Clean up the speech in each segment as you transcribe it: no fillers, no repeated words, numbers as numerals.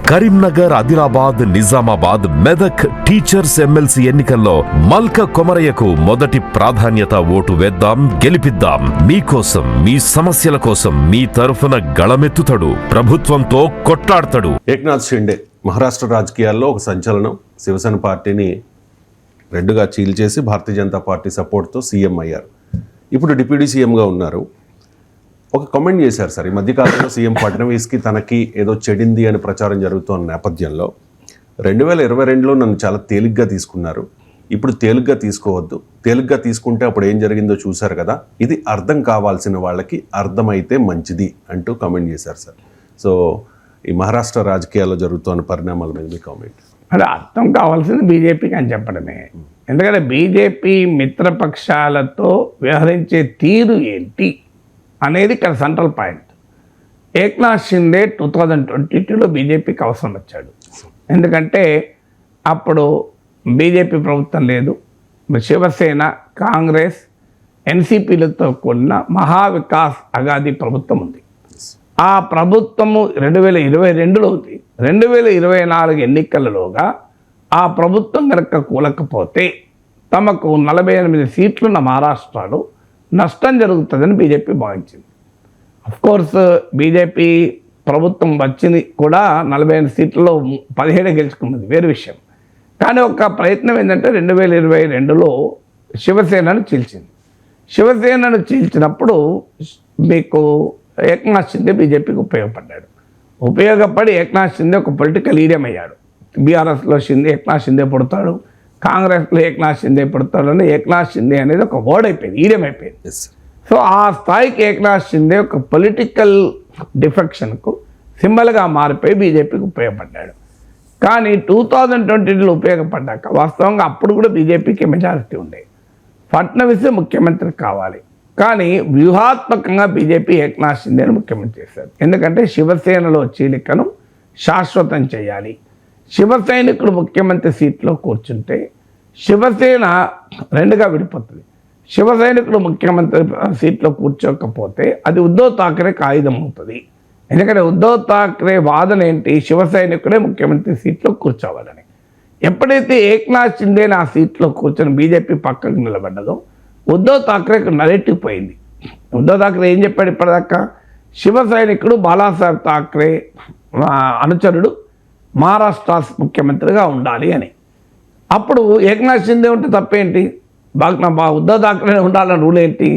Karimnagar, Adilabad, Nizamabad, Medak teachers MLC ఎన్నికల్లో మల్క కొమరయ్యకు మొదటి ప్రాధాన్యత. ఓటు వేద్దాం, గెలిపిద్దాం. మీకోసం, మీ సమస్యల కోసం మీ తరఫున గళమెత్తుతాడు, ప్రభుత్వంతో కొట్లాడతాడు. ఏక్నాథ్ షిండే మహారాష్ట్ర రాజకీయాల్లో ఒక సంచలనం. శివసేన పార్టీని రెండుగా చీల్చేసి భారతీయ జనతా పార్టీ సపోర్ట్తో సీఎం అయ్యారు. ఇప్పుడు డిప్యూటీ సీఎంగా ఉన్నారు. ఒక కామెంట్ చేశారు సార్, ఈ మధ్యకాలంలో సీఎం ఫడ్నవీస్కి తనకి ఏదో చెడింది అని ప్రచారం జరుగుతున్న నేపథ్యంలో 2022లో నన్ను చాలా తేలిగ్గా తీసుకున్నారు, ఇప్పుడు తేలిగ్గా తీసుకోవద్దు, తేలిగ్గా తీసుకుంటే అప్పుడు ఏం జరిగిందో చూశారు కదా, ఇది అర్థం కావాల్సిన వాళ్ళకి అర్థమైతే మంచిది అంటూ కామెంట్ చేశారు సార్. సో ఈ మహారాష్ట్ర రాజకీయాల్లో జరుగుతున్న పరిణామాల మీద మీ కామెంట్. అది అర్థం కావాల్సింది బీజేపీకి అని చెప్పడమే. ఎందుకంటే బీజేపీ మిత్రపక్షాలతో వ్యవహరించే తీరు ఏంటి అనేది ఇక్కడ సెంట్రల్ పాయింట్. ఏక్నాథ్ షిండే 2022లో బీజేపీకి అవసరం వచ్చాడు. ఎందుకంటే అప్పుడు బీజేపీ ప్రభుత్వం లేదు, శివసేన, కాంగ్రెస్, ఎన్సీపీలతో కూడిన మహావికాస్ అఘాదీ ప్రభుత్వం ఉంది. ఆ ప్రభుత్వము 2022లో ఉంది. 2024 ఎన్నికలలోగా ఆ ప్రభుత్వం కనుక కూలకపోతే తమకు 48 సీట్లున్న మహారాష్ట్రలో నష్టం జరుగుతుందని బీజేపీ భావించింది. అఫ్కోర్స్ బీజేపీ ప్రభుత్వం వచ్చింది కూడా 45 సీట్లలో 17 గెలుచుకున్నది, వేరే విషయం. కానీ ఒక ప్రయత్నం ఏంటంటే 2022లో శివసేనను చీల్చింది. శివసేనను చీల్చినప్పుడు మీకు ఏక్నాథ్ షిండే బీజేపీకి ఉపయోగపడి ఏక్నాథ్ షిండే ఒక పొలిటికల్ ఈడియం అయ్యాడు. బీఆర్ఎస్లో ఏక్నాథ్ షిండే పుడతాడు, కాంగ్రెస్లో ఏక్నాథ్ షిండే పుడతాడు అని ఏక్నాథ్ షిండే అనేది ఒక వర్డ్ అయిపోయింది, ఈడియం అయిపోయింది. సో ఆ స్థాయికి ఏక్నాథ్ షిండే ఒక పొలిటికల్ డిఫెక్షన్కు సింబల్గా మారిపోయి బీజేపీకి ఉపయోగపడ్డాడు. కానీ 2022లో ఉపయోగపడ్డాక వాస్తవంగా అప్పుడు కూడా బీజేపీకి మెజారిటీ ఉండేది. ఫడ్నవీస్ ముఖ్యమంత్రి కావాలి, కానీ వ్యూహాత్మకంగా బీజేపీ ఏక్నాథ్ షిండేను ముఖ్యమంత్రి చేశారు. ఎందుకంటే శివసేనలో చీలికను శాశ్వతం చేయాలి. శివ సైనికుడు ముఖ్యమంత్రి సీట్లో కూర్చుంటే శివసేన రెండుగా విడిపోతుంది. శివ సైనికుడు ముఖ్యమంత్రి సీట్లో కూర్చోకపోతే అది ఉద్ధవ్ ఠాక్రేకి ఆయుధం అవుతుంది. ఎందుకంటే ఉద్ధవ్ ఠాక్రే వాదన ఏంటి, శివ సైనికుడే ముఖ్యమంత్రి సీట్లో కూర్చోవాలని. ఎప్పుడైతే ఏక్నాథ్ షిండే ఆ సీట్లో కూర్చొని బీజేపీ పక్కకు నిలబడ్డదో ఉద్ధవ్ ఠాక్రేకి నరేటివ్ పోయింది. ఉద్ధవ్ ఠాక్రే ఏం చెప్పాడు ఇప్పటిదాకా, శివ సైనికుడు బాలాసాహెబ్ ఠాక్రే అనుచరుడు మహారాష్ట్ర ముఖ్యమంత్రిగా ఉండాలి అని. అప్పుడు ఏక్నాథ్ షిండే ఉంటే తప్పేంటి, ఉద్ధవ్ ఠాక్రే ఉండాలని రూల్ ఏంటి?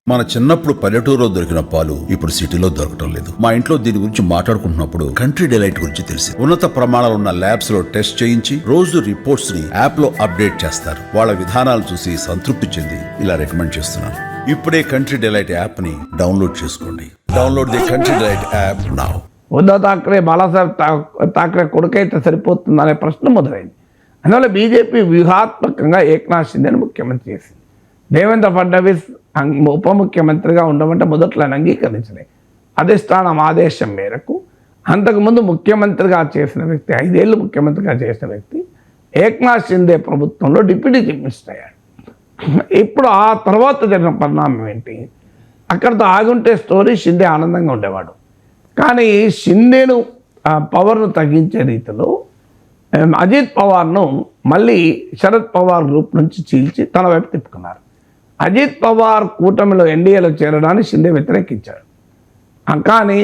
మన చిన్నప్పుడు పల్లెటూరులో దొరికిన పాలు ఇప్పుడు సిటీలో దొరకటం లేదు. మా ఇంట్లో దీని గురించి మాట్లాడుకుంటున్నప్పుడు కంట్రీ డిలైట్ గురించి తెలిసి ఉన్నత ప్రమాణాలు ఉన్న ల్యాబ్స్ లో టెస్ట్ చేయించి రోజు రిపోర్ట్స్ ని యాప్ లో అప్డేట్ చేస్తారు. వాళ్ళ విధానాలు చూసి సంతృప్తి చెంది ఇలా రికమెండ్ చేస్తున్నాను. ఇప్పుడే కంట్రీ డిలైట్ యాప్ ని డౌన్లోడ్ చేసుకోండి. Download the Country Delight app now. Uddhav Thackeray Balasaheb Thackeray కొడుకైతే సరిపోతుందనే ప్రశ్న మొదలైంది. అందువల్ల బీజేపీ వ్యూహాత్మకంగా ఏక్నాథ్ షిండేను ముఖ్యమంత్రి చేసింది. దేవేంద్ర ఫడ్నవీస్ ఉప ముఖ్యమంత్రిగా ఉండమంటే మొదట్లో అంగీకరించలే. అధిష్టానం ఆదేశం మేరకు అంతకుముందు ముఖ్యమంత్రిగా చేసిన వ్యక్తి, 5 ఏళ్ళు ముఖ్యమంత్రిగా చేసిన వ్యక్తి ఏక్నాథ్ షిండే ప్రభుత్వంలో డిప్యూటీ చీఫ్ మినిస్టర్ అయ్యాడు. ఇప్పుడు ఆ తర్వాత జరిగిన పరిణామం ఏంటి, అక్కడితో ఆగుంటే స్టోరీ షిండే ఆనందంగా ఉండేవాడు. కానీ షిండేను పవర్ను తగ్గించే రీతిలో అజిత్ పవార్ను మళ్ళీ శరద్ పవార్ గ్రూప్ నుంచి చీల్చి తన వైపు తిప్పుకున్నారు. అజిత్ పవార్ కూటమిలో ఎన్డీఏలో చేరడానికి షిండే వ్యతిరేకించాడు. కానీ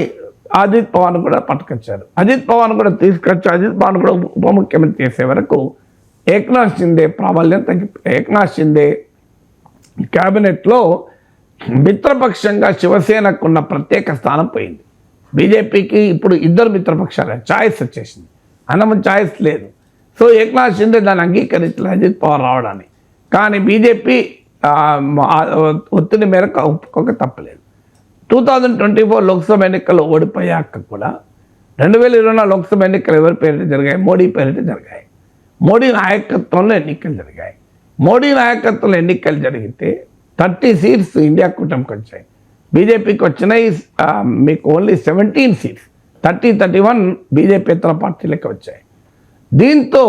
అజిత్ పవార్ను కూడా పట్టుకొచ్చారు. అజిత్ పవార్ను కూడా తీసుకొచ్చి అజిత్ పవార్ను కూడా ఉప ముఖ్యమంత్రి చేసే వరకు ఏక్నాథ్ షిండే ప్రాబల్యం ఏక్నాథ్ షిండే క్యాబినెట్లో మిత్రపక్షంగా శివసేనకు ఉన్న ప్రత్యేక స్థానం పోయింది. బీజేపీకి ఇప్పుడు 2 మిత్రపక్షాల ఛాయిస్ వచ్చేసింది, అన్నమం ఛాయిస్ లేదు. సో ఏక్నాథ్ షిండే దాన్ని అంగీకరించలేదు అజిత్ పవార్ రావడాన్ని. కానీ బీజేపీ ఒత్తిడి మేరకు ఒప్పుకోక తప్పలేదు. 2024 లోక్సభ ఎన్నికల్లో ఓడిపోయాక కూడా 2024 లోక్సభ ఎన్నికలు ఎవరి పేరిట జరిగాయి, మోడీ పేరిట జరిగాయి. మోడీ నాయకత్వంలో ఎన్నికలు జరిగాయి. మోడీ నాయకత్వంలో ఎన్నికలు జరిగితే 30 సీట్స్ ఇండియా కూటమికి వచ్చాయి. బీజేపీకి వచ్చినాయి మీకు ఓన్లీ 17 సీట్స్, 30-31 బీజేపీ ఇతర పార్టీలకు వచ్చాయి. దీంతో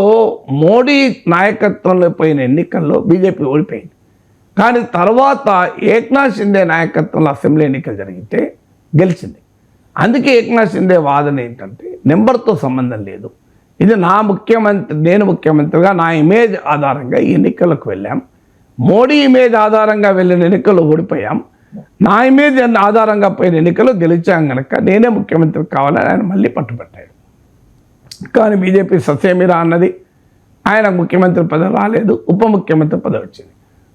మోడీ నాయకత్వంలో పోయిన ఎన్నికల్లో బీజేపీ ఓడిపోయింది. కానీ తర్వాత ఏక్నాథ్ షిండే నాయకత్వంలో అసెంబ్లీ ఎన్నికలు జరిగితే గెలిచింది. అందుకే ఏక్నాథ్ షిండే వాదన ఏంటంటే నెంబర్తో సంబంధం లేదు, ఇది నేను ముఖ్యమంత్రిగా నా ఇమేజ్ ఆధారంగా ఈ ఎన్నికలకు వెళ్ళాం, మోడీ ఇమేజ్ ఆధారంగా వెళ్ళిన ఎన్నికలు ఓడిపోయాం, నా ఇమేజ్ ఆధారంగా పోయిన ఎన్నికలు గెలిచాం కనుక నేనే ముఖ్యమంత్రి కావాలని ఆయన మళ్ళీ పట్టుబట్టాడు. కానీ బీజేపీ ససేమిరా అన్నది, ఆయన ముఖ్యమంత్రి పదవి రాలేదు, ఉప ముఖ్యమంత్రి పదవి వచ్చింది.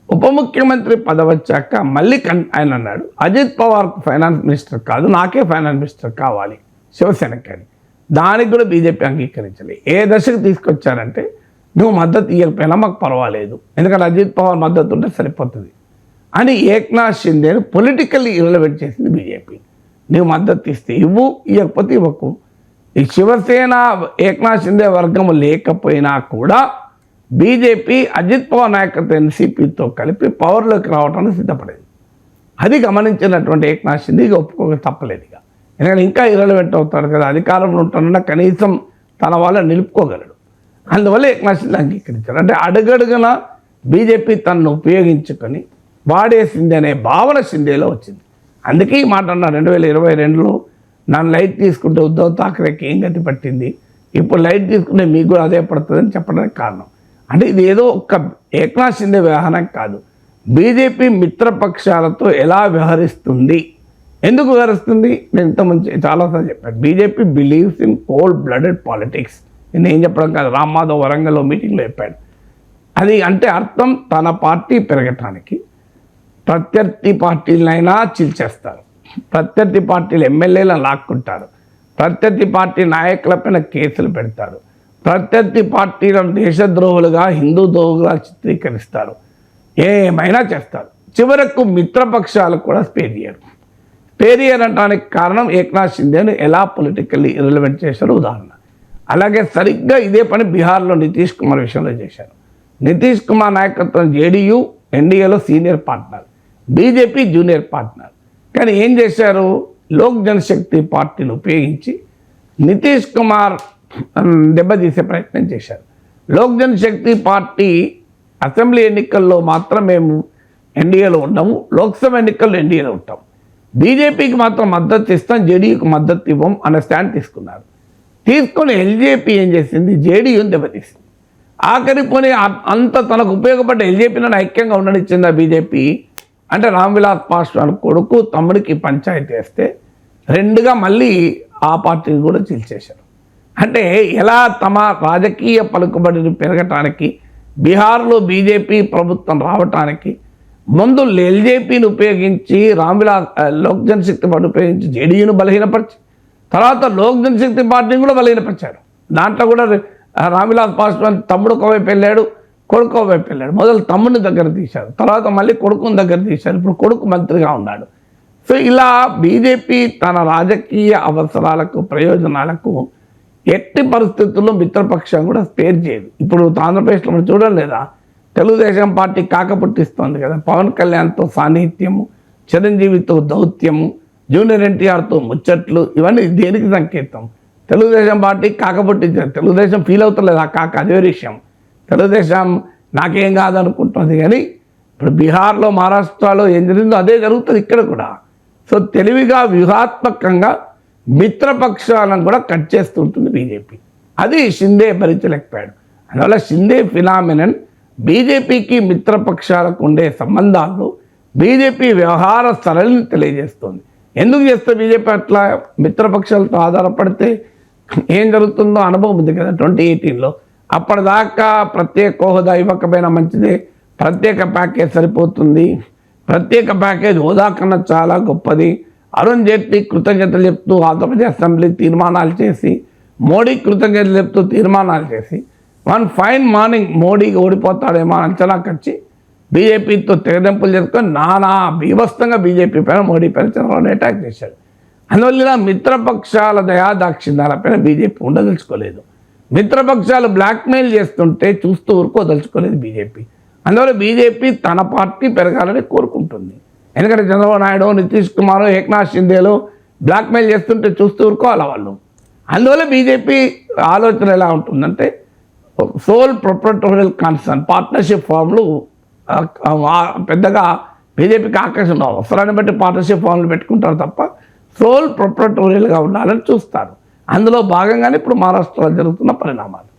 ఉప ముఖ్యమంత్రి పదవి వచ్చాక మళ్ళీ ఆయన అన్నాడు అజిత్ పవార్కు ఫైనాన్స్ మినిస్టర్ కాదు, నాకే ఫైనాన్స్ మినిస్టర్ కావాలి శివసేనకి అని. దానికి కూడా బీజేపీ అంగీకరించలేదు. ఏ దశకు తీసుకొచ్చారంటే నువ్వు మద్దతు ఇవ్వకపోయినా మాకు పర్వాలేదు, ఎందుకంటే అజిత్ పవార్ మద్దతు ఉంటే సరిపోతుంది అని ఏక్నాథ్ షిండేను పొలిటికల్లీ ఇర్రెలెవెంట్ చేసింది బీజేపీ. నువ్వు మద్దతు ఇస్తే ఇవ్వు, ఇవ్వకపోతే ఇవ్వకు. ఈ శివసేన ఏక్నాథ్ షిండే వర్గం లేకపోయినా కూడా బీజేపీ అజిత్ పవార్ నాయకత్వ ఎన్సీపీతో కలిపి పవర్లోకి రావడానికి సిద్ధపడేది. అది గమనించినటువంటి ఏక్నాథ్ షిండే ఇక ఒప్పుకోక తప్పలేదు. ఇక ఎందుకంటే ఇంకా ఇర్రెలెవెంట్ అవుతాడు కదా, అధికారంలో ఉంటున్నా కనీసం తన వాళ్ళని నిలుపుకోగలడు. అందువల్ల ఏక్నాథ్ షిండే అంగీకరించారు. అంటే అడుగడుగున బీజేపీ తనను ఉపయోగించుకొని వాడేసింది అనే భావన షిండేలో వచ్చింది. అందుకే ఈ మాట అన్నారు 2022లో నన్ను లైట్ తీసుకుంటే ఉద్ధవ్ ఠాక్రేకి ఏం గతి పట్టింది, ఇప్పుడు లైట్ తీసుకుంటే మీకు కూడా అదే పడుతుందని చెప్పడానికి కారణం. అంటే ఇది ఏదో ఒక్క ఏక్నాథ్ షిండే వ్యవహారం కాదు, బీజేపీ మిత్రపక్షాలతో ఎలా వ్యవహరిస్తుంది, ఎందుకు వ్యవహరిస్తుంది. నేను ఇంతకుముందు చాలాసార్లు చెప్పాను, BJP believes in cold blooded politics. నేను ఏం చెప్పడం కాదు, రామ్ మాధవ్ వరంగల్లో మీటింగ్లో చెప్పాడు. అది అంటే అర్థం తన పార్టీ పెరగటానికి ప్రత్యర్థి పార్టీలైనా చీల్చేస్తారు, ప్రత్యర్థి పార్టీలు ఎమ్మెల్యేలను లాక్కుంటారు, ప్రత్యర్థి పార్టీ నాయకులపైన కేసులు పెడతారు, ప్రత్యర్థి పార్టీలను దేశద్రోహులుగా హిందూ ద్రోహులుగా చిత్రీకరిస్తారు, ఏమైనా చేస్తారు. చివరకు మిత్రపక్షాలు కూడా స్పేర్ అనడానికి కారణం ఏక్నాథ్ షిండేను ఎలా పొలిటికల్లీ ఇర్రెలెవెంట్ చేశారో ఉదాహరణ. అలాగే సరిగ్గా ఇదే పని బీహార్లో నితీష్ కుమార్ విషయంలో చేశారు. నితీష్ కుమార్ నాయకత్వం జేడీయూ ఎన్డీఏలో senior partner, BJP junior partner. కానీ ఏం చేశారు, లోక్ జనశక్తి పార్టీని ఉపయోగించి నితీష్ కుమార్ దెబ్బతీసే ప్రయత్నం చేశారు. లోక్ జనశక్తి పార్టీ అసెంబ్లీ ఎన్నికల్లో మాత్రం మేము ఎన్డీఏలో ఉన్నాము, లోక్సభ ఎన్నికల్లో ఎన్డీఏలో ఉంటాం, బీజేపీకి మాత్రం మద్దతు ఇస్తాం, జేడీయూకి మద్దతు ఇవ్వం అనే స్టాండ్ తీసుకున్నారు. తీసుకొని ఎల్జేపీ ఏం చేసింది, జేడీయూని దెబ్బతీసింది. ఆఖరి పోనీ అంత తనకు ఉపయోగపడ్డ ఎల్జేపీలో ఐక్యంగా ఉండనిచ్చిందా బీజేపీ అంటే రామ్ విలాస్ పాస్వాన్ కొడుకు తమ్ముడికి పంచాయతీ వేస్తే రెండుగా మళ్ళీ ఆ పార్టీని కూడా చీల్చేశారు. అంటే ఎలా తమ రాజకీయ పలుకుబడిని పెరగటానికి, బీహార్లో బీజేపీ ప్రభుత్వం రావటానికి ముందు ఎల్జేపీని ఉపయోగించి లోక్ జనశక్తి పార్టీ ఉపయోగించి జేడీయూను బలహీనపరిచి తర్వాత లోక్ జనశక్తి పార్టీని కూడా బలహీనపరిచారు. దాంట్లో కూడా రామ్ విలాస్ పాస్వాన్ తమ్ముడు ఒకవైపు వెళ్ళాడు, కొడుకు ఒకవైపు వెళ్ళాడు. మొదలు తమ్ముడిని దగ్గర తీశారు, తర్వాత మళ్ళీ కొడుకుని దగ్గర తీశారు, ఇప్పుడు కొడుకు మంత్రిగా ఉన్నాడు. సో ఇలా బీజేపీ తన రాజకీయ అవసరాలకు ప్రయోజనాలకు ఎట్టి పరిస్థితుల్లో మిత్రపక్షం కూడా స్పేర్ చేయదు. ఇప్పుడు ఆంధ్రప్రదేశ్లో మనం చూడడం లేదా, తెలుగుదేశం పార్టీ కాకపుట్టిస్తోంది కదా, పవన్ కళ్యాణ్తో సాన్నిహిత్యము, చిరంజీవితో దౌత్యము, జూనియర్ ఎన్టీఆర్తో ముచ్చట్లు, ఇవన్నీ దేనికి సంకేతం? తెలుగుదేశం పార్టీ కాకపుట్టించారు, తెలుగుదేశం ఫీల్ అవుతలేదు ఆ కాక, అదే విషయం. తెలుగుదేశం నాకేం కాదనుకుంటుంది, కానీ ఇప్పుడు బీహార్లో మహారాష్ట్రలో ఏం జరిగిందో అదే జరుగుతుంది ఇక్కడ కూడా. సో తెలివిగా వ్యూహాత్మకంగా మిత్రపక్షాలను కూడా కట్ చేస్తుంటుంది బీజేపీ. అది షిండే భరించలేకపోయాడు. అందువల్ల షిండే ఫినామినన్ బీజేపీకి మిత్రపక్షాలకు ఉండే సంబంధాల్లో బీజేపీ వ్యవహార సరళిని తెలియజేస్తుంది. ఎందుకు చేస్తే బీజేపీ అట్లా మిత్రపక్షాలతో ఆధారపడితే ఏం జరుగుతుందో అనుభవం ఉంది కదా 2018లో. అప్పటిదాకా ప్రత్యేక హోదా ఇవ్వకపోయినా మంచిదే, ప్రత్యేక ప్యాకేజ్ సరిపోతుంది, ప్రత్యేక ప్యాకేజ్ హోదా కన్నా చాలా గొప్పది, అరుణ్ జైట్లీ కృతజ్ఞతలు చెప్తూ ఆంధ్రప్రదేశ్ అసెంబ్లీ తీర్మానాలు చేసి, మోడీ కృతజ్ఞతలు చెప్తూ తీర్మానాలు చేసి, వన్ ఫైన్ మార్నింగ్ మోడీకి ఓడిపోతాడేమో అంచనాకు వచ్చి బీజేపీతో తెగదెంపులు చేసుకొని నానా బీభత్సంగా బీజేపీ పైన మోడీ పైన చంద్రబాబు అటాక్ చేశాడు. అందువల్ల మిత్రపక్షాల దయాదాక్షిణ్యాలపైన బీజేపీ ఉండదలుచుకోలేదు. మిత్రపక్షాలు బ్లాక్మెయిల్ చేస్తుంటే చూస్తూ ఊరుకోదలుచుకోలేదు బీజేపీ. అందువల్ల బీజేపీ తన పార్టీ పెరగాలని కోరుకుంటుంది. ఎందుకంటే చంద్రబాబు నాయుడు, నితీష్ కుమార్, ఏక్నాథ్ షిండేలు బ్లాక్మెయిల్ చేస్తుంటే చూస్తూ ఊరుకోవాలి వాళ్ళు. అందువల్ల బీజేపీ ఆలోచన ఎలా ఉంటుందంటే సోల్ ప్రొప్రైటోరియల్ కన్సర్న్ పార్ట్నర్షిప్ ఫామ్లు పెద్దగా బీజేపీకి ఆకర్షణ అవసరాన్ని బట్టి పార్ట్నర్షిప్ ఫామ్లు పెట్టుకుంటారు తప్ప సోల్ ప్రొప్రటోరియల్గా ఉండాలని చూస్తారు. అందులో భాగంగానే ఇప్పుడు మహారాష్ట్రలో జరుగుతున్న పరిణామాలు.